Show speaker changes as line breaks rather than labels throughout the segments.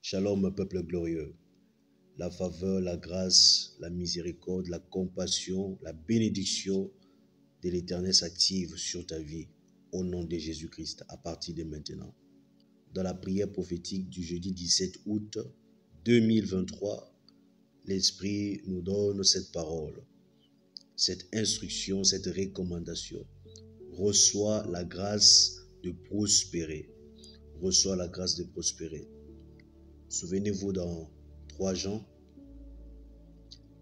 Shalom, peuple glorieux. La faveur, la grâce, la miséricorde, la compassion, la bénédiction de l'Éternel s'active sur ta vie au nom de Jésus-Christ à partir de maintenant. Dans la prière prophétique du jeudi 17 août 2023, l'Esprit nous donne cette parole, cette instruction, cette recommandation. Reçois la grâce de prospérer. Reçois la grâce de prospérer. Souvenez-vous dans 3 Jean,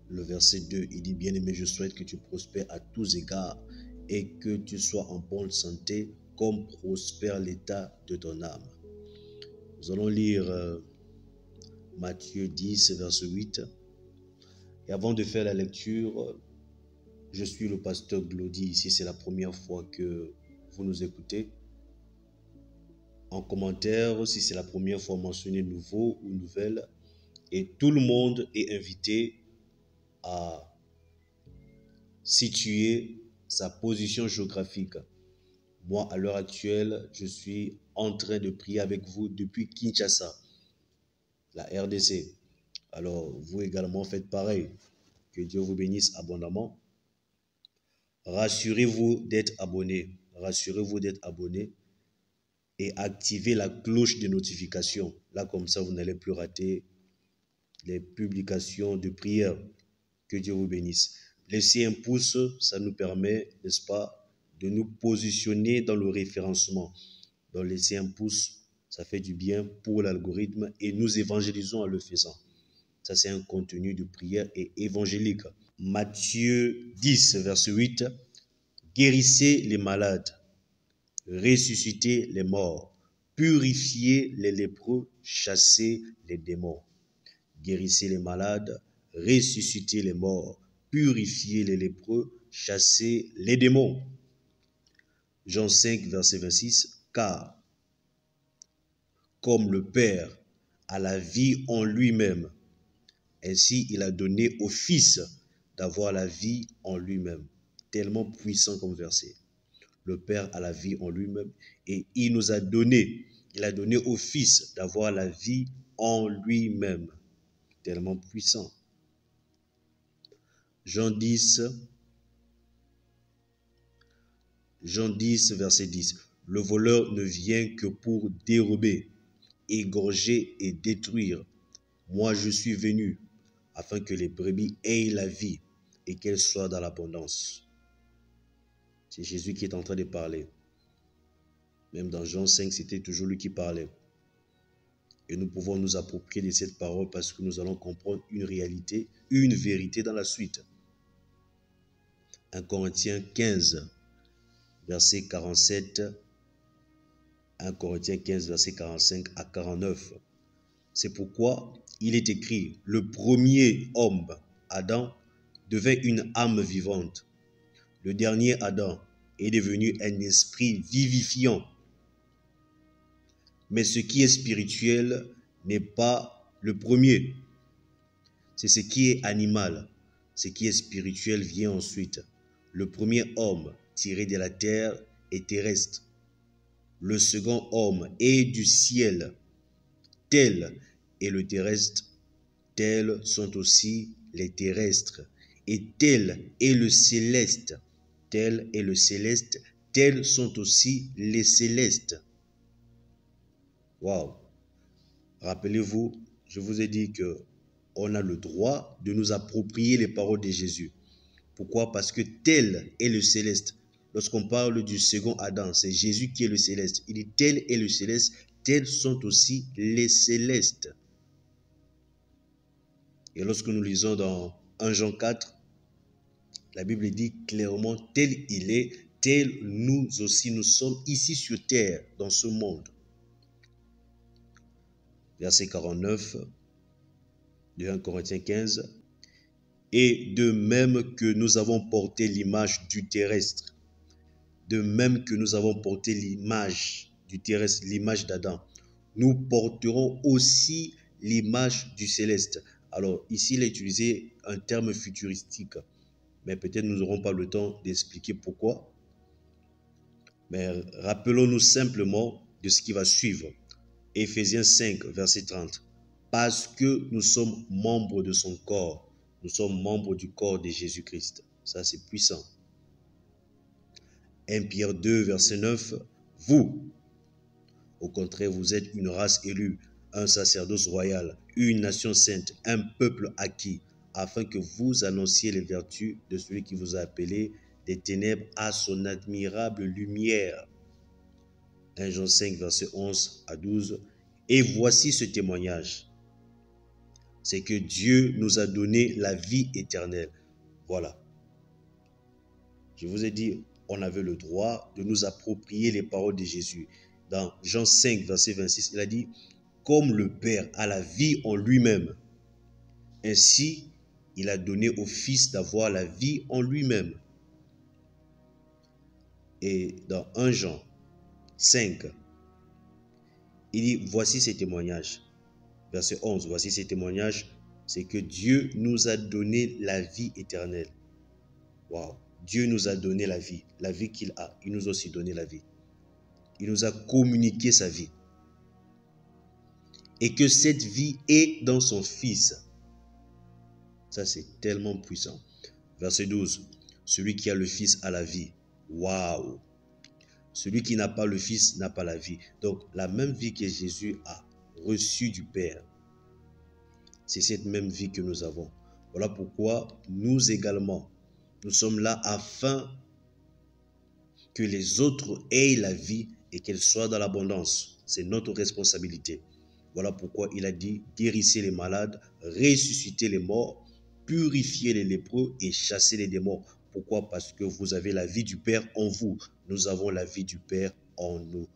le verset 2, il dit « Bien-aimé, je souhaite que tu prospères à tous égards et que tu sois en bonne santé comme prospère l'état de ton âme. » Nous allons lire Matthieu 10, verset 8. Et avant de faire la lecture, je suis le pasteur Glody. Si c'est la première fois que vous nous écoutez, en commentaire, si c'est la première fois, mentionnez nouveau ou nouvelle. Et tout le monde est invité à situer sa position géographique. Moi, à l'heure actuelle, je suis en train de prier avec vous depuis Kinshasa, la RDC. Alors, vous également faites pareil. Que Dieu vous bénisse abondamment. Rassurez-vous d'être abonné. Rassurez-vous d'être abonné. Et activez la cloche de notification. Là, comme ça, vous n'allez plus rater les publications de prière. Que Dieu vous bénisse. Laissez un pouce, ça nous permet, n'est-ce pas, de nous positionner dans le référencement. Donc, laissez un pouce, ça fait du bien pour l'algorithme et nous évangélisons en le faisant. Ça, c'est un contenu de prière et évangélique. Matthieu 10, verset 8. Guérissez les malades, ressuscitez les morts, purifiez les lépreux, chassez les démons. Guérissez les malades, ressuscitez les morts, purifiez les lépreux, chassez les démons. Jean 5, verset 26. Car, comme le Père a la vie en lui-même, ainsi il a donné au Fils d'avoir la vie en lui-même. Tellement puissant comme verset. Le Père a la vie en lui-même et il nous a donné, il a donné au Fils d'avoir la vie en lui-même. Tellement puissant. Jean 10, verset 10. Le voleur ne vient que pour dérober, égorger et détruire. Moi, je suis venu afin que les brebis aient la vie et qu'elles soient dans l'abondance. C'est Jésus qui est en train de parler. Même dans Jean 5, c'était toujours lui qui parlait. Et nous pouvons nous approprier de cette parole parce que nous allons comprendre une réalité, une vérité dans la suite. 1 Corinthiens 15, verset 47, 1 Corinthiens 15, verset 45 à 49. C'est pourquoi il est écrit, le premier homme, Adam, devint une âme vivante. Le dernier Adam est devenu un esprit vivifiant. Mais ce qui est spirituel n'est pas le premier. C'est ce qui est animal. Ce qui est spirituel vient ensuite. Le premier homme tiré de la terre est terrestre. Le second homme est du ciel. Tel est le terrestre, tels sont aussi les terrestres. Et tel est le céleste. Tel est le céleste, tels sont aussi les célestes. Waouh! Rappelez-vous, je vous ai dit que on a le droit de nous approprier les paroles de Jésus. Pourquoi? Parce que tel est le céleste. Lorsqu'on parle du second Adam, c'est Jésus qui est le céleste. Il dit tel est le céleste, tels sont aussi les célestes. Et lorsque nous lisons dans 1 Jean 4, la Bible dit clairement tel il est, tel nous aussi nous sommes ici sur terre, dans ce monde. Verset 49 de 1 Corinthiens 15. Et de même que nous avons porté l'image du terrestre, de même que nous avons porté l'image du terrestre, l'image d'Adam, nous porterons aussi l'image du céleste. Alors ici, il a utilisé un terme futuristique, mais peut-être nous n'aurons pas le temps d'expliquer pourquoi. Mais rappelons-nous simplement de ce qui va suivre. Éphésiens 5, verset 30. parce que nous sommes membres de son corps. Nous sommes membres du corps de Jésus-Christ. Ça, c'est puissant. 1 Pierre 2, verset 9. Vous, au contraire, vous êtes une race élue, un sacerdoce royal, une nation sainte, un peuple acquis, afin que vous annonciez les vertus de celui qui vous a appelé des ténèbres à son admirable lumière. 1 Jean 5, verset 11 à 12. Et voici ce témoignage. C'est que Dieu nous a donné la vie éternelle. Voilà. Je vous ai dit, on avait le droit de nous approprier les paroles de Jésus. Dans Jean 5, verset 26, il a dit, comme le Père a la vie en lui-même, ainsi il a donné au Fils d'avoir la vie en lui-même. Et dans 1 Jean 5, il dit, voici ces témoignages. Verset 11, voici ces témoignages, c'est que Dieu nous a donné la vie éternelle. Waouh! Dieu nous a donné la vie qu'il a. Il nous a aussi donné la vie. Il nous a communiqué sa vie. Et que cette vie est dans son Fils. Ça, c'est tellement puissant. Verset 12. Celui qui a le Fils a la vie. Waouh! Celui qui n'a pas le Fils n'a pas la vie. Donc, la même vie que Jésus a reçue du Père, c'est cette même vie que nous avons. Voilà pourquoi nous également, nous sommes là afin que les autres aient la vie et qu'elle soit dans l'abondance. C'est notre responsabilité. Voilà pourquoi il a dit, guérissez les malades, ressuscitez les morts, purifiez les lépreux et chassez les démons. Pourquoi? Parce que vous avez la vie du Père en vous. Nous avons la vie du Père en nous.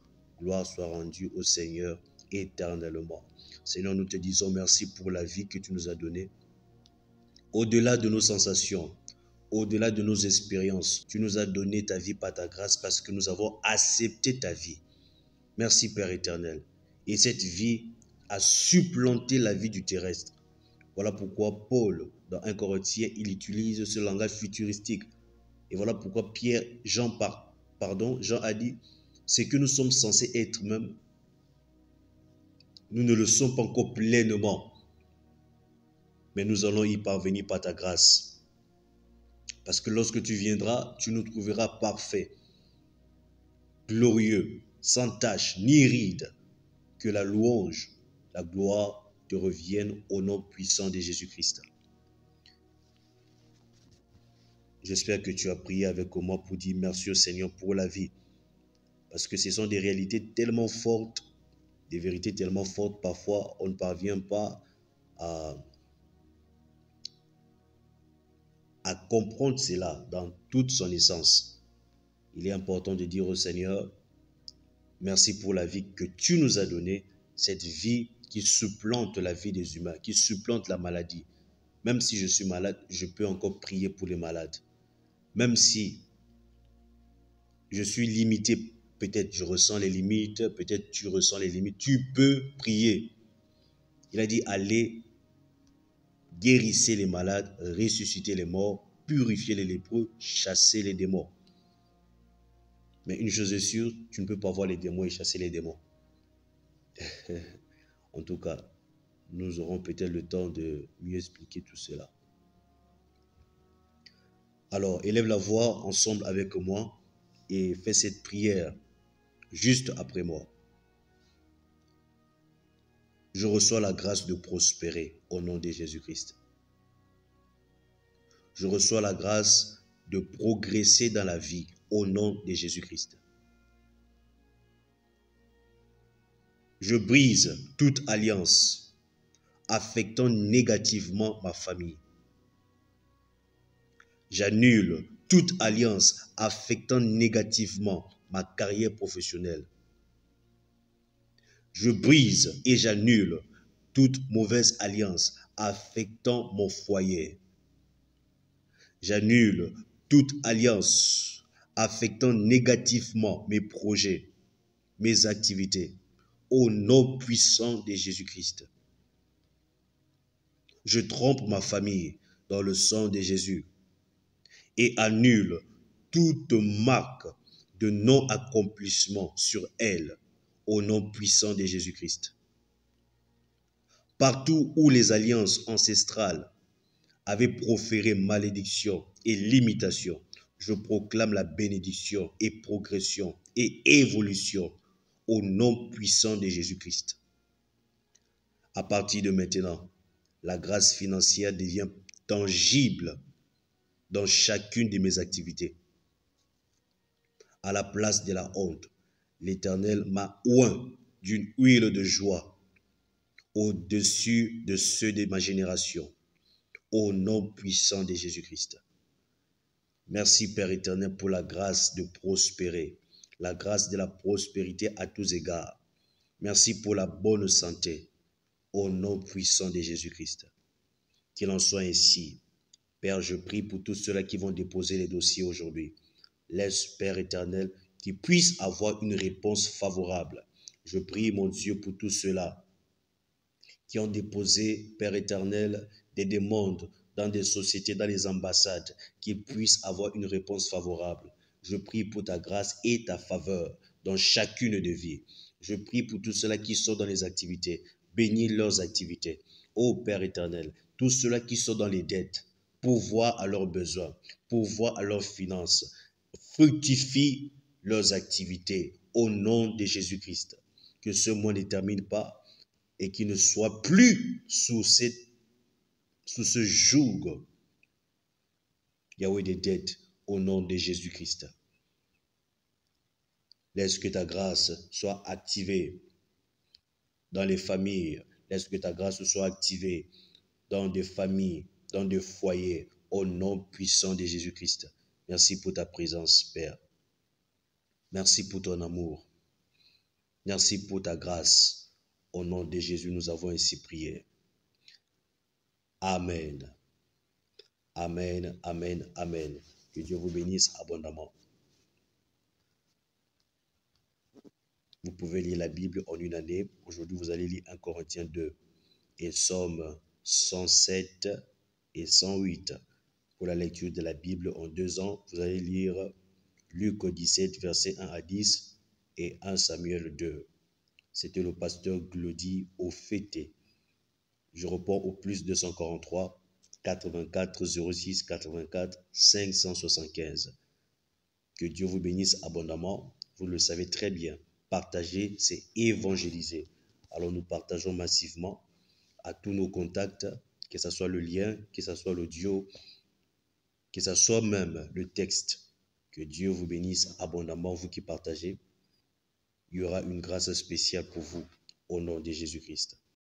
Gloire soit rendue au Seigneur éternellement. Seigneur, nous te disons merci pour la vie que tu nous as donnée. Au-delà de nos sensations, au-delà de nos expériences, tu nous as donné ta vie par ta grâce parce que nous avons accepté ta vie. Merci Père éternel. Et cette vie a supplanté la vie du terrestre. Voilà pourquoi Paul, dans 1 Corinthiens, il utilise ce langage futuristique. Et voilà pourquoi Jean a dit, c'est que nous sommes censés être même, nous ne le sommes pas encore pleinement, mais nous allons y parvenir par ta grâce. Parce que lorsque tu viendras, tu nous trouveras parfaits, glorieux, sans tache, ni ride. Que la louange, la gloire te reviennent au nom puissant de Jésus-Christ. J'espère que tu as prié avec moi pour dire merci au Seigneur pour la vie. Parce que ce sont des réalités tellement fortes, des vérités tellement fortes, parfois on ne parvient pas à comprendre cela dans toute son essence. Il est important de dire au Seigneur, merci pour la vie que tu nous as donnée, cette vie qui supplante la vie des humains, qui supplante la maladie. Même si je suis malade, je peux encore prier pour les malades. Même si je suis limité, peut-être je ressens les limites, peut-être tu ressens les limites, tu peux prier. Il a dit, allez, guérissez les malades, ressuscitez les morts, purifiez les lépreux, chassez les démons. Mais une chose est sûre, tu ne peux pas voir les démons et chasser les démons. En tout cas, nous aurons peut-être le temps de mieux expliquer tout cela. Alors, élève la voix ensemble avec moi et fais cette prière juste après moi. Je reçois la grâce de prospérer au nom de Jésus-Christ. Je reçois la grâce de progresser dans la vie au nom de Jésus-Christ. Je brise toute alliance affectant négativement ma famille. J'annule toute alliance affectant négativement ma carrière professionnelle. Je brise et j'annule toute mauvaise alliance affectant mon foyer. J'annule toute alliance affectant négativement mes projets, mes activités, au nom puissant de Jésus-Christ. Je trompe ma famille dans le sang de Jésus et annule toute marque de non-accomplissement sur elle, au nom puissant de Jésus-Christ. Partout où les alliances ancestrales avaient proféré malédiction et limitation, je proclame la bénédiction et progression et évolution au nom puissant de Jésus-Christ. À partir de maintenant, la grâce financière devient tangible dans chacune de mes activités. À la place de la honte, l'Éternel m'a oint d'une huile de joie au-dessus de ceux de ma génération, au nom puissant de Jésus-Christ. Merci Père éternel pour la grâce de prospérer, la grâce de la prospérité à tous égards. Merci pour la bonne santé, au nom puissant de Jésus-Christ. Qu'il en soit ainsi. Père, je prie pour tous ceux-là qui vont déposer les dossiers aujourd'hui. Laisse, Père éternel, qu'ils puissent avoir une réponse favorable. Je prie, mon Dieu, pour tous ceux-là qui ont déposé, Père éternel, des demandes dans des sociétés, dans les ambassades, qu'ils puissent avoir une réponse favorable. Je prie pour ta grâce et ta faveur dans chacune des vies. Je prie pour tous ceux-là qui sont dans les activités. Bénis leurs activités. Ô Père éternel, tous ceux-là qui sont dans les dettes, pourvois à leurs besoins, pourvois à leurs finances, fructifie leurs activités au nom de Jésus-Christ. Que ce mois ne termine pas et qu'il ne soit plus sous ce joug, Yahweh des dettes, au nom de Jésus-Christ. Laisse que ta grâce soit activée dans les familles. Laisse que ta grâce soit activée dans des familles, dans des foyers, au nom puissant de Jésus-Christ. Merci pour ta présence, Père. Merci pour ton amour. Merci pour ta grâce. Au nom de Jésus, nous avons ainsi prié. Amen. Amen, amen, amen. Que Dieu vous bénisse abondamment. Vous pouvez lire la Bible en une année. Aujourd'hui, vous allez lire 1 Corinthiens 2 et Psaume 107 et 108. Pour la lecture de la Bible en 2 ans, vous allez lire Luc 17, versets 1 à 10 et 1 Samuel 2. C'était le pasteur Glody au fêté. Je réponds au plus 243 84 06 84 575. Que Dieu vous bénisse abondamment. Vous le savez très bien. Partager, c'est évangéliser. Alors nous partageons massivement à tous nos contacts, que ce soit le lien, que ce soit l'audio, que ce soit même le texte. Que Dieu vous bénisse abondamment, vous qui partagez. Il y aura une grâce spéciale pour vous au nom de Jésus-Christ.